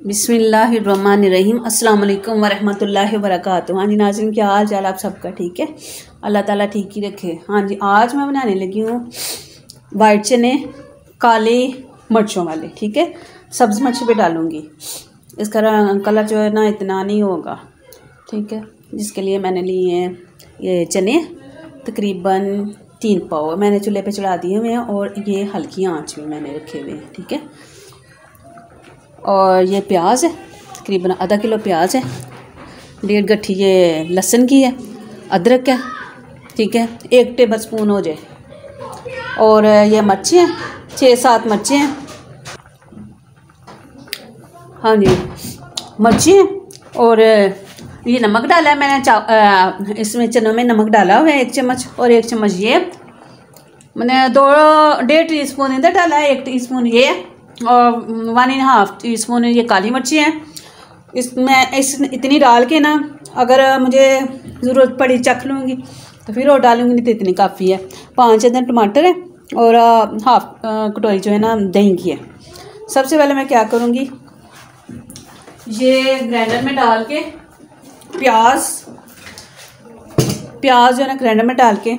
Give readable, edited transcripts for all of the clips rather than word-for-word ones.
बिस्मिल्लाहिर्रहमानिर्रहीम। अस्सलाम वालेकुम वरहमतुल्लाहि वबरकातुहू। हाँ जी नाज़रीन, क्या हाल चाल आप सबका? ठीक है, अल्लाह ताला ठीक ही रखे। हाँ जी, आज मैं बनाने लगी हूँ वाइट चने काली मिर्चों वाले। ठीक है, सब्ज़ मिर्च भी डालूँगी। इसका कलर जो है ना इतना नहीं होगा। ठीक है, जिसके लिए मैंने लिए हैं ये चने, तकरीबन 3 पाव मैंने चूल्हे पे चढ़ा दिए हुए हैं और ये हल्की आंच में मैंने रखे हुए हैं। ठीक है, और ये प्याज है, तकरीबन आधा किलो प्याज है, 1.5 गट्ठी ये लहसुन की है, अदरक है। ठीक है, 1 टेबल स्पून हो जाए। और ये मिर्चें हैं, 6-7 मिर्चें हैं। हाँ जी, मिर्चें हैं। और ये नमक डाला है मैंने, इसमें चनों में नमक डाला हुआ है 1 चम्मच। और 1 चम्मच ये मैंने 1.5 टीस्पून इधर डाला है, 1 टीस्पून ये, और 1.5 टीस्पून ये काली मिर्ची हैं। इसमें इतनी डाल के ना, अगर मुझे ज़रूरत पड़ी चख लूँगी तो फिर और डालूँगी, नहीं तो इतनी काफ़ी है। 5 इधर टमाटर है और हाफ कटोरी जो है ना दही की है। सबसे पहले मैं क्या करूँगी, ये ग्राइंडर में डाल के प्याज जो है ना ग्राइंडर में डाल के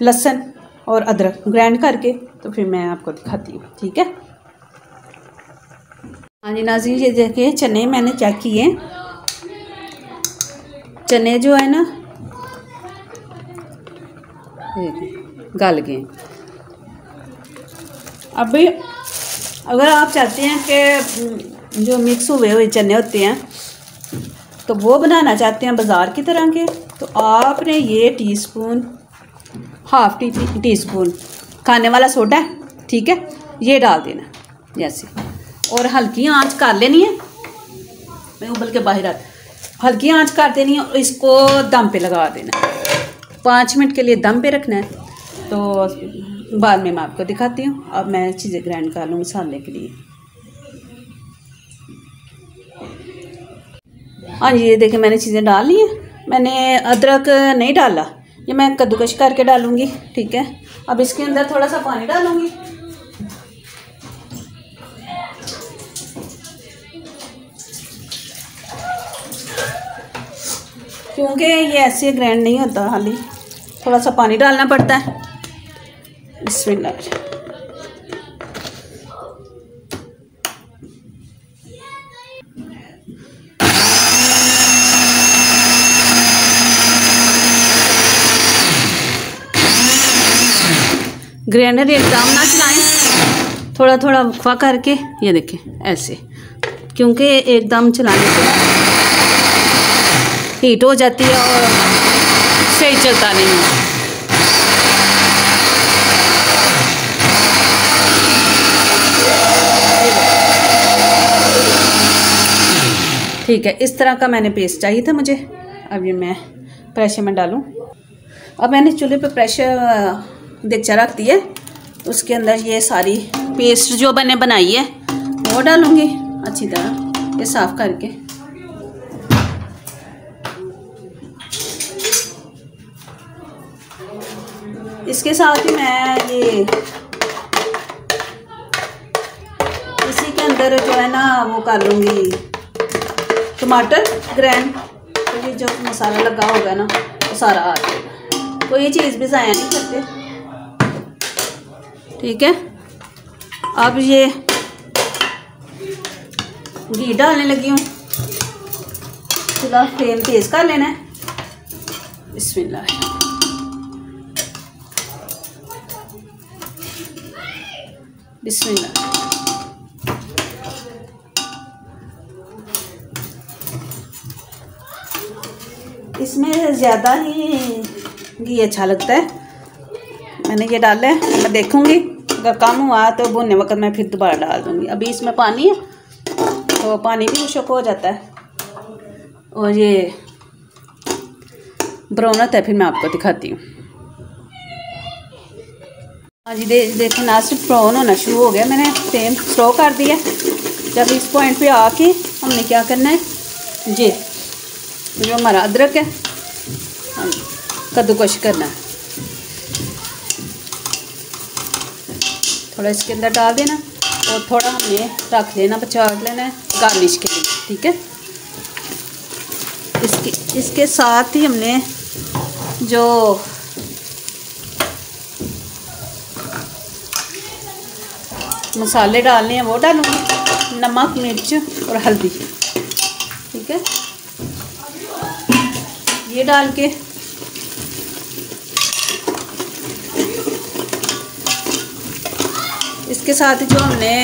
लहसुन और अदरक ग्राइंड करके तो फिर मैं आपको दिखाती हूँ। ठीक है, हाँ जी नाज़रीन, ये देखिए चने मैंने चेक किए। चने जो है ना गल गए। अभी अगर आप चाहते हैं कि जो मिक्स हुए हुए चने होते हैं तो वो बनाना चाहते हैं बाज़ार की तरह के, तो आपने ये हाफ टी स्पून खाने वाला सोडा है, ठीक है, ये डाल देना जैसे, और हल्की आंच कर लेनी है। मैं उबल के बाहर हल्की आंच कर देनी है और इसको दम पे लगा देना है। 5 मिनट के लिए दम पे रखना है। तो बाद में मैं आपको दिखाती हूँ। अब मैं चीज़ें ग्राइंड कर लूँ मसाले के लिए। हाँ जी, ये देखिए मैंने चीज़ें डाल ली हैं। मैंने अदरक नहीं डाला, ये मैं कद्दूकश करके डालूँगी। ठीक है, अब इसके अंदर थोड़ा सा पानी डालूँगी। क्योंकि ये ऐसे ग्राइंड नहीं होता, खाली थोड़ा सा पानी डालना पड़ता है। बिस्मिल्लाह। ग्राइंडर एकदम ना चलाएं, थोड़ा थोड़ा वक्फा करके, ये देखें ऐसे, क्योंकि एकदम चलाने से हीट हो जाती है और सही चलता नहीं है। ठीक है, इस तरह का मैंने पेस्ट चाहिए था मुझे। अब ये मैं प्रेशर में डालूं। अब मैंने चूल्हे पे प्रेशर देगचा रख दिया, उसके अंदर ये सारी पेस्ट जो मैंने बनाई है वो डालूंगी अच्छी तरह, ये साफ करके। इसके साथ ही मैं ये इसी के अंदर जो है ना वो कर लूँगी टमाटर ग्राइंड। तो ये जो मसाला लगा होगा ना वो सारा आ जाएगा, कोई चीज़ भी ज़ाया नहीं करते। ठीक है, अब ये घी डालने लगी हूँ। चूल्हा फ्लेम तेज़ कर लेना है। बिस्मिल्लाह। बिस्मिल्लाह। इसमें ज़्यादा ही घी अच्छा लगता है। मैंने ये डाला है, मैं देखूँगी अगर कम हुआ तो भुनने वक्त मैं फिर दोबारा डाल दूँगी। अभी इसमें पानी है तो पानी भी खुश्क हो जाता है और ये ब्राउन होता है, फिर मैं आपको दिखाती हूँ। हाँ जी, देखो ना सिर्फ ब्राउन होना शुरू हो गया। मैंने फ्लेम स्लो कर दिया। जब इस पॉइंट पे आके हमने क्या करना है, ये जो हमारा अदरक है कद्दूकश करना है, थोड़ा इसके अंदर डाल देना। और थोड़ा हमने रख लेना, बचा लेना है गार्निश के लिए, ठीक है। इसके साथ ही हमने जो मसाले डालने हैं वो डालूँगी, नमक, मिर्च और हल्दी, ठीक है। ये डाल के इसके साथ जो हमने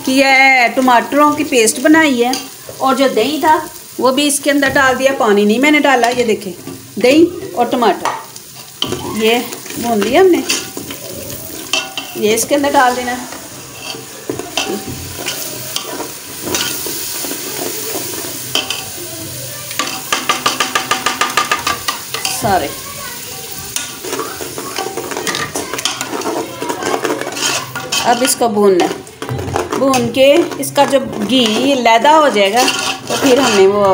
किया है टमाटरों की पेस्ट बनाई है और जो दही था वो भी इसके अंदर डाल दिया, पानी नहीं मैंने डाला। ये देखें, दही और टमाटर ये भून लिया हमने, ये इसके अंदर डाल देना। सारे अब इसको भूनना है, भून के इसका जो घी लैदा हो जाएगा तो फिर हमने वो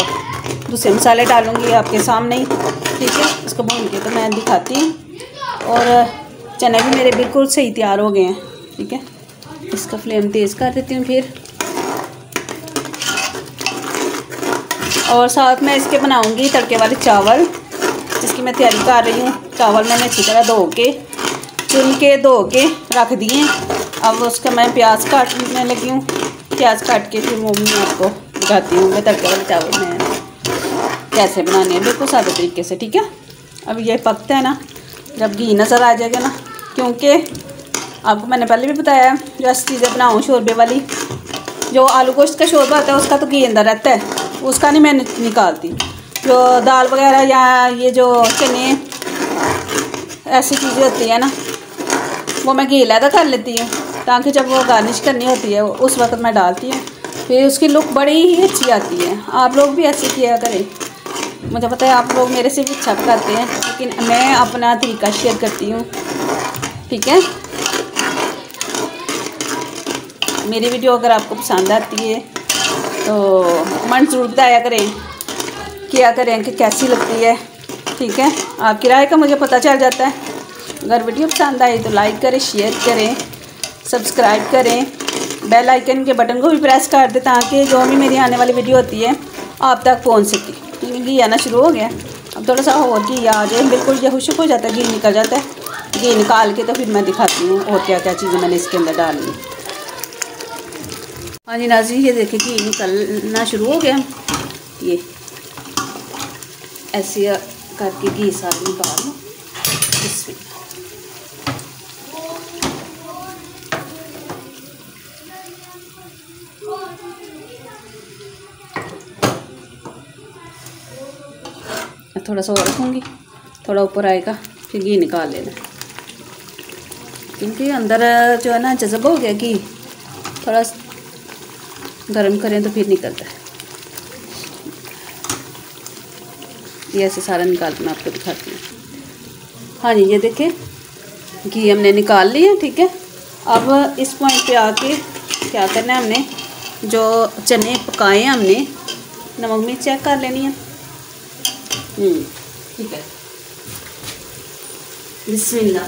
दूसरे मसाले डालूंगी आपके सामने ही, ठीक है। इसको भून के तो मैं दिखाती हूँ। और चने भी मेरे बिल्कुल सही तैयार हो गए हैं, ठीक है। इसका फ्लेम तेज़ कर देती हूँ फिर, और साथ में इसके बनाऊँगी तड़के वाले चावल, जिसकी मैं तैयारी कर रही हूँ। चावल मैंने अच्छी तरह धो के चुन के धो के रख दिए। अब उसका मैं प्याज काटने लगी हूँ, प्याज काट के फिर मम्मी आपको दिखाती हूँ मैं तड़के वाले चावल में कैसे बनाने हैं, बिल्कुल सादे तरीके से, ठीक है। अब ये पकता है ना, जब घी नज़र आ जाएगा ना, क्योंकि आपको मैंने पहले भी बताया जो ऐसी चीज़ें बनाऊँ शोरबे वाली, जो आलू गोश्त का शोरबा होता है उसका तो घी अंदर रहता है, उसका नहीं मैं निकालती। जो दाल वगैरह या ये जो चने ऐसी चीज़ें होती है ना, वो मैं घी लैदा कर लेती हूँ, ताकि जब वो गार्निश करनी होती है उस वक्त मैं डालती हूँ, फिर उसकी लुक बड़ी ही अच्छी आती है। आप लोग भी ऐसे किया करें, मुझे पता है आप लोग मेरे से भी अच्छा करते हैं, लेकिन मैं अपना तरीका शेयर करती हूँ, ठीक है। मेरी वीडियो अगर आपको पसंद आती है तो कमेंट ज़रूर बताया करें, किया करें कि कैसी लगती है, ठीक है। आपकी राय का मुझे पता चल जाता है। अगर वीडियो पसंद आई तो लाइक करें, शेयर करें, सब्सक्राइब करें, बेल आइकन के बटन को भी प्रेस कर दें, ताकि जो भी मेरी आने वाली वीडियो होती है आप तक पहुंच सके। घी आना शुरू हो गया, अब थोड़ा सा और घी आ जाए, बिल्कुल ये खुशक हो जाता है, घी निकल जाता है। घी निकाल के तो फिर मैं दिखाती हूँ और क्या क्या चीज़ें मैंने इसके अंदर डालनी। हाँ जी नाज़रीन, ये देखिए घी निकलना शुरू हो गया। ये ऐसे करके घी सारा निकाल लो, इसमें थोड़ा सा और रखूँगी, थोड़ा ऊपर आएगा फिर घी निकाल लेना, क्योंकि अंदर जो है ना जज़ब हो गया घी, थोड़ा गर्म करें तो फिर निकलता है। ये ऐसे सारा निकाल के मैं आपको दिखाती हूँ। हाँ जी, ये देखें घी हमने निकाल लिया, ठीक है। अब इस पॉइंट पे आके क्या करना है, हमने जो चने पकाए हैं हमने नमक मिर्च चेक कर लेनी है, ठीक है। बिस्मिल्लाह।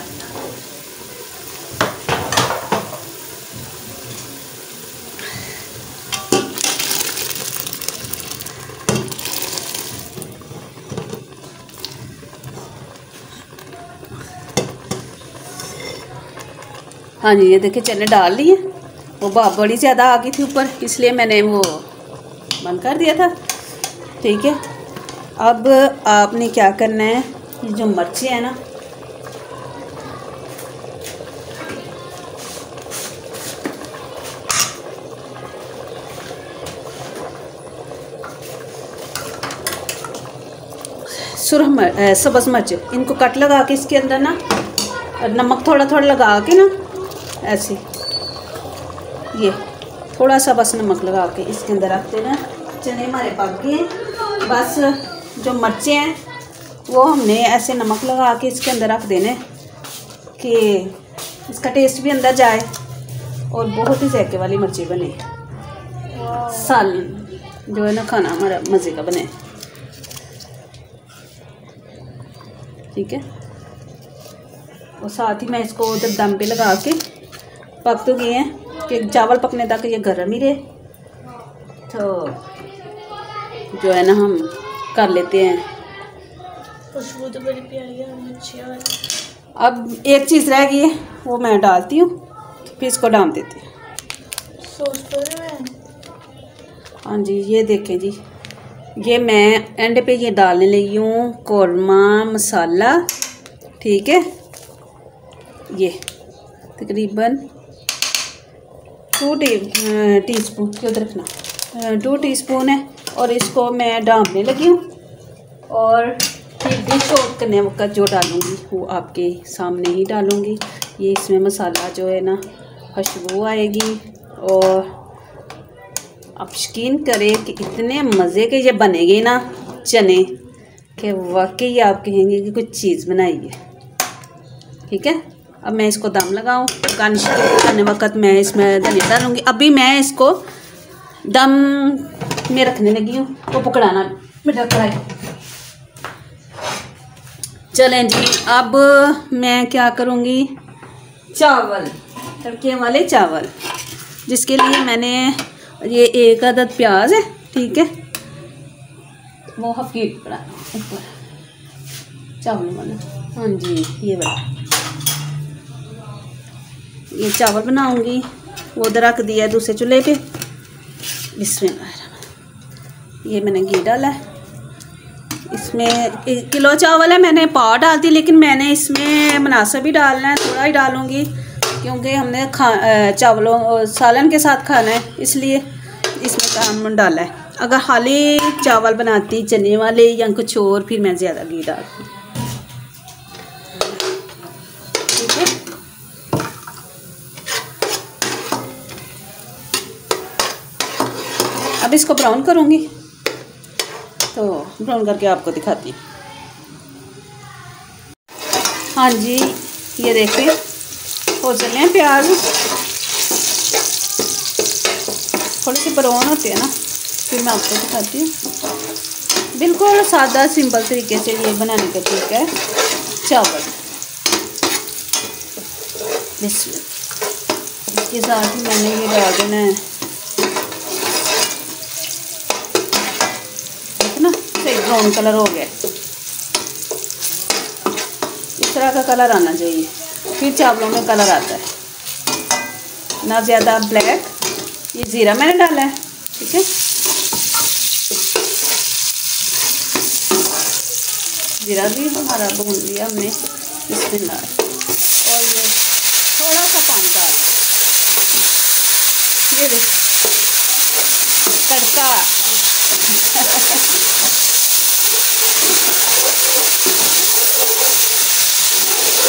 हाँ जी, ये देखिए चने डाल लिए, वो भाप बड़ी ज़्यादा आ गई थी ऊपर, इसलिए मैंने वो बंद कर दिया था, ठीक है। अब आपने क्या करना है, ये जो मिर्चें हैं ना, सुरख सब्ज़ मिर्च, इनको कट लगा के इसके अंदर ना, नमक थोड़ा थोड़ा लगा के ना, ऐसे ये थोड़ा सा बस नमक लगा के इसके अंदर रख देना। चने हमारे पक गए हैं, बस जो मिर्चें हैं वो हमने ऐसे नमक लगा के इसके अंदर रख देने कि इसका टेस्ट भी अंदर जाए और बहुत ही जायके वाली मिर्ची बने, सालन जो है ना खाना हमारा मज़े का बने, ठीक है। और साथ ही मैं इसको जब दम पे लगा के पक तो गए हैं, कि चावल पकने तक ये गर्म ही रहे। तो जो है ना हम कर लेते हैं। खुशबू तो बड़ी प्यारी है, अच्छी है। अब एक चीज़ रह गई है, वो मैं डालती हूँ, फिर इसको डाल देती हूँ। सॉस पर है। हाँ जी, ये देखें जी, ये मैं एंड पे ये डालने लगी हूँ कौरमा मसाला। ठीक है, ये तकरीबन 2 टीस्पून के उधर रखना 2 टीस्पून है। और इसको मैं डालने लगी हूँ और फिर डिश आउट करने वक्त जो डालूँगी वो आपके सामने ही डालूँगी। ये इसमें मसाला जो है ना खुशबू आएगी। और आप यकीन करें कि इतने मज़े के ये बनेंगे ना चने कि वाकई आप कहेंगे कि कुछ चीज़ बनाई है। ठीक है, अब मैं इसको दम लगाऊं। गार्निश करने वक्त मैं इसमें धनिया डालूँगी। अभी मैं इसको दम में रखने लगी हूँ, वो पकड़ाना बेटा कढ़ाई। चलें जी, अब मैं क्या करूँगी, चावल, तड़के वाले चावल, जिसके लिए मैंने ये 1 अदद प्याज है। ठीक है, वो हकीक पड़ा ऊपर चावल वाला। हाँ जी, ये वाला ये चावल बनाऊंगी, वो उधर रख दिया है दूसरे चूल्हे पे। बिस्मिल्लाह। ये मैंने घी डाला है इसमें। 1 किलो चावल है, मैंने पाव डाल दी, लेकिन मैंने इसमें मुनासिब ही डालना है, थोड़ा ही डालूंगी क्योंकि हमने चावलों सालन के साथ खाना है, इसलिए इसमें काम डाला है। अगर खाली चावल बनाती चने वाले या कुछ और, फिर मैं ज़्यादा घी डालती। ठीक है, अब इसको ब्राउन करूँगी, तो ब्राउन करके आपको दिखाती हूँ। हाँ जी, ये देखें हो चले हैं प्याज, थोड़े से ब्राउन होते हैं ना, फिर मैं आपको दिखाती हूँ। बिल्कुल सादा सिंपल तरीके से ये बनाने का तरीका है चावल। इसके साथ ही मैंने ये डाल देना है, ठीक है ना, सही ब्राउन कलर हो गया। इस तरह का कलर आना चाहिए, फिर चावलों में कलर आता है, ना ज़्यादा ब्लैक। ये ज़ीरा मैंने डाला है। ठीक है, ज़ीरा भी हमारा भून लिया हमने, इसमें डाल, और ये थोड़ा सा पानी डाल, ये देख तड़का।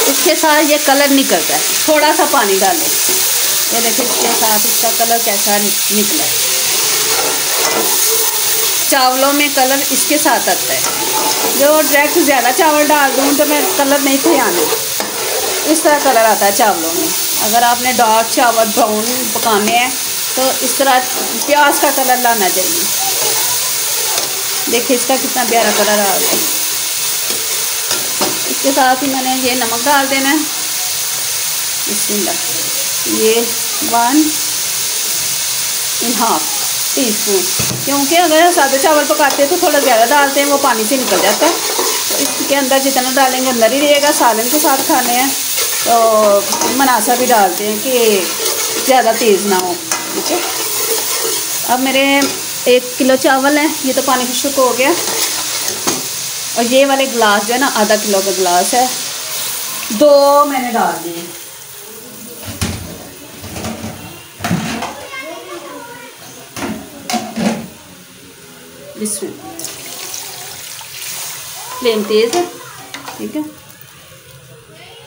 इसके साथ ये कलर निकलता है, थोड़ा सा पानी डालें। ये देखिए इसके साथ इसका कलर कैसा निकला है। चावलों में कलर इसके साथ आता है। जो डायरेक्ट ज़्यादा चावल डाल दूँ तो मैं कलर नहीं थे आने, इस तरह कलर आता है चावलों में। अगर आपने डार्क चावल ब्राउन पकाने हैं तो इस तरह प्याज का कलर लाना चाहिए। देखिए इसका कितना प्यारा कलर आ गया। इसके साथ ही मैंने ये नमक डाल देना है, बिस्मिल्लाह। ये 1.5 टीस्पून, क्योंकि अगर सादे चावल पकाते हैं तो थोड़ा ज़्यादा डालते हैं, वो पानी से निकल जाता है। तो इसके अंदर जितना डालेंगे अंदर ही रहेगा। सालन के साथ खाने हैं तो मनासा भी डालते हैं कि ज़्यादा तेज़ ना हो। ठीक है, अब मेरे 1 किलो चावल हैं, ये तो पानी खुश्क हो गया। और ये वाले गिलास जो है ना, आधा किलो का गिलास है, 2 मैंने डाल दिए। इसमें फ्लेम तेज़ है। ठीक है,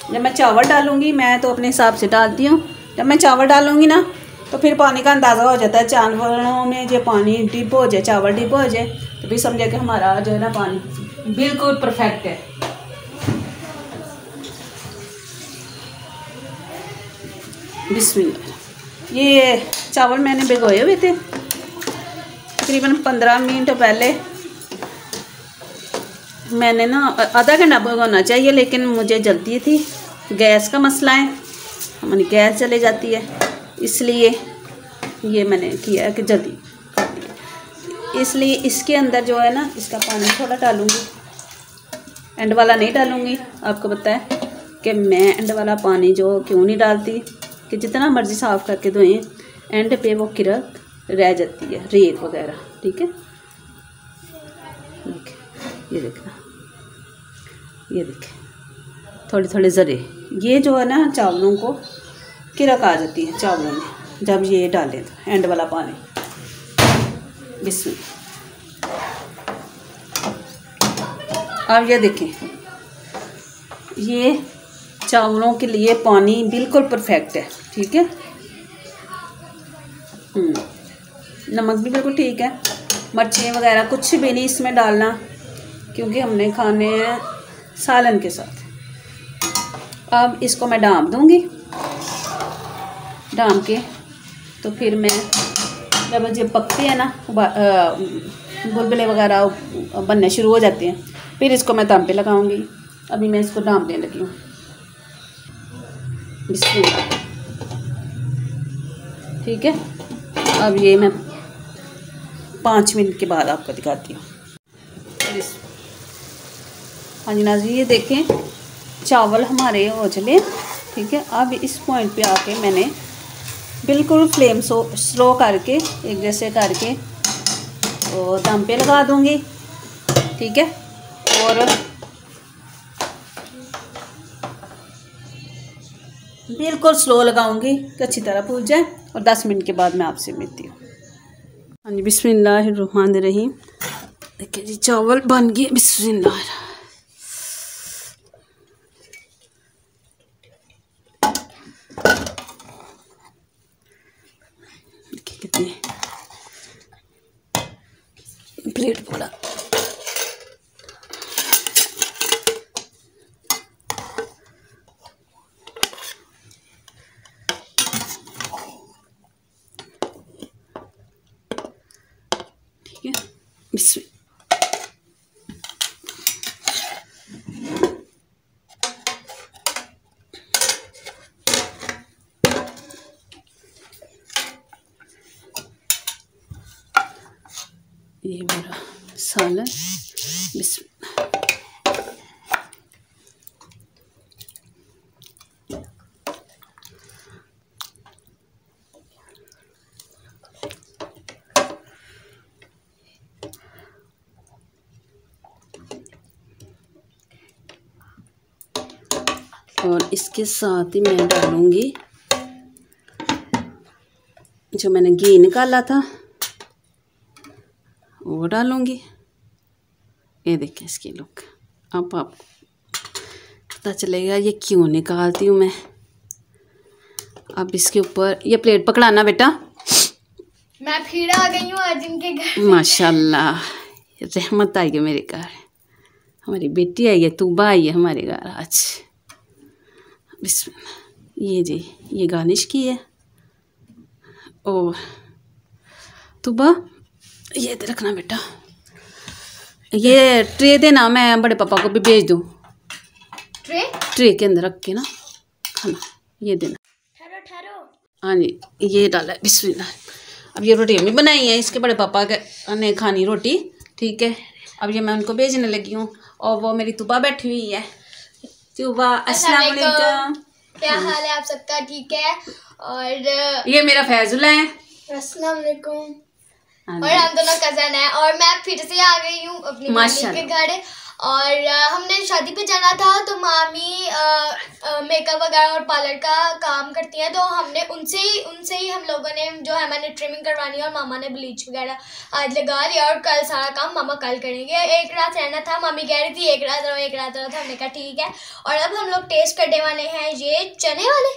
जब मैं चावल डालूंगी, मैं तो अपने हिसाब से डालती हूँ, जब मैं चावल डालूंगी ना तो फिर पानी का अंदाज़ा हो जाता है। चावलों में जो पानी डिप हो जाए, चावल डिप हो जाए, तो फिर समझे कि हमारा जो है ना पानी बिल्कुल परफेक्ट है। बिस्मिल्लाह। ये चावल मैंने भिगोए हुए थे तकरीबन 15 मिनट पहले। मैंने ना आधा घंटा भिगोना चाहिए, लेकिन मुझे जल्दी थी, गैस का मसला है, हमारी गैस चले जाती है, इसलिए ये मैंने किया है कि जल्दी कर दिया। इसलिए इसके अंदर जो है ना, इसका पानी थोड़ा डालूँगी, एंड वाला नहीं डालूँगी। आपको पता है कि मैं एंड वाला पानी जो क्यों नहीं डालती, कि जितना मर्ज़ी साफ़ करके धोएं, एंड पे वो किरक रह जाती है, रेत वगैरह। ठीक है, ये देखना, ये देखें थोड़े थोड़े ज़रे, ये जो है ना चावलों को किरक आ जाती है चावलों में जब ये डालें तो एंड वाला पानी। बिस्मिल्लाह। अब ये देखें, ये चावलों के लिए पानी बिल्कुल परफेक्ट है। ठीक है, नमक भी बिल्कुल ठीक है, मिर्चें वगैरह कुछ भी नहीं इसमें डालना, क्योंकि हमने खाने हैं सालन के साथ। अब इसको मैं डाम दूँगी, डाम के तो फिर मैं जब ये पकते हैं ना, बुलबुले वगैरह बनने शुरू हो जाते हैं, फिर इसको मैं दम पे लगाऊंगी। अभी मैं इसको डामने लगी हूँ। बिस्मिल्लाह। ठीक है, अब ये मैं 5 मिनट के बाद आपको दिखाती हूँ। हाँ जी नाज़रीन, ये देखें चावल हमारे हो चले। ठीक है, अब इस पॉइंट पे आके मैंने बिल्कुल फ्लेम स्लो करके एक जैसे करके तो दम पे लगा दूंगी। ठीक है, और बिल्कुल स्लो लगाऊंगी कि अच्छी तरह फूल जाए, और 10 मिनट के बाद मैं आपसे मिलती हूँ। हाँ जी, बिस्मिल्लाहिर्रहमानिर्रहीम। देखिए जी चावल बन गए। बिस्मिल्लाह। कितने प्लेट पकड़ा। ठीक है, बिस्मिल्लाह। ये मेरा सालन। बिस्मिल्लाह। और इसके साथ ही मैं डालूंगी जो मैंने घी निकाला था, वो डालूंगी। ये देखें इसकी लुक, अब आपको पता चलेगा ये क्यों निकालती हूँ मैं। अब इसके ऊपर ये प्लेट पकड़ाना बेटा। मैं फिर आ गई हूँ आज इनके घर। माशाल्लाह, रहमत आई है मेरे घर, हमारी बेटी आई है, तूबा आई है हमारे घर आज। बिस्मिल्लाह। ये जी ये गार्निश की है। और तूबा ये दे रखना बेटा, ये ट्रे देना, मैं बड़े पापा को भी भेज दूँ। ट्रे के अंदर रख के ना खाना, ये देना। ठहरो। हाँ जी, ये डाला है। बिस्मिल्लाह। अब ये रोटी हमने बनाई है, इसके बड़े पापा ने खानी रोटी। ठीक है, अब ये मैं उनको भेजने लगी हूँ, और वो मेरी तुबा बैठी हुई है। तुबा अस्सलाम वालेकुम। क्या हाल है आप सबका? ठीक है। और ये मेरा फैजुल है। अस्सलाम वालेकुम। और हम दोनों कजन हैं, और मैं फिर से आ गई हूँ अपनी मामी के घर। और हमने शादी पे जाना था, तो मामी मेकअप वगैरह और पार्लर का काम करती हैं, तो हमने उनसे ही हम लोगों ने जो है मैंने ट्रिमिंग करवानी है, और मामा ने ब्लीच वगैरह आज लगा लिया, और कल सारा काम मामा कल करेंगे। एक रात रहना था, मामी कह रही थी एक रात रहो, तो हमने कहा ठीक है। और अब हम लोग टेस्ट करने वाले हैं ये चने वाले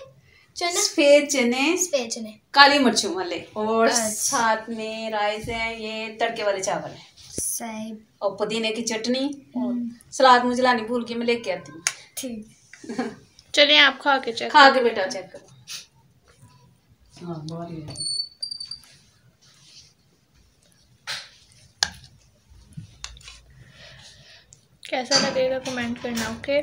सफेद चने काली मिर्चों वाले, और साथ में राइस है, ये तड़के वाले चावल है सही, और पुदीने की चटनी, और सलाद मुझे लानी भूल के मैं लेके आती हूँ। ठीक, चलिए आप खा के बेटा चेक करो। हाँ बहुत ही है। कैसा लगेगा कमेंट करना। ओके,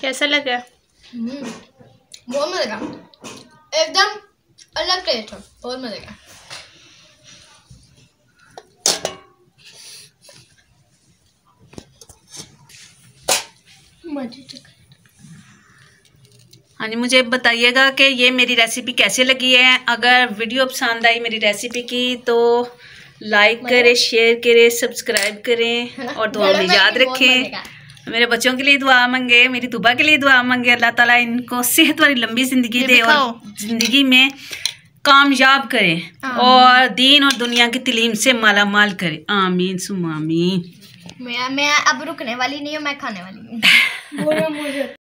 कैसा लगा? बहुत मजे का, एकदम अलग टेस्ट है, बहुत मजे का। हाँ जी, मुझे बताइएगा कि ये मेरी रेसिपी कैसे लगी है। अगर वीडियो पसंद आई मेरी रेसिपी की तो लाइक करें, शेयर करें, सब्सक्राइब करें और दुआ में याद रखें। मेरे बच्चों के लिए दुआ मांगे, मेरी तुबा के लिए दुआ मांगे। अल्लाह ताला इनको सेहत वाली लंबी जिंदगी दे और जिंदगी में कामयाब करें और दीन और दुनिया की तालीम से माला माल करे। आमीन सुम्मा आमीन। मैं अब रुकने वाली नहीं हूँ, मैं खाने वाली हूँ।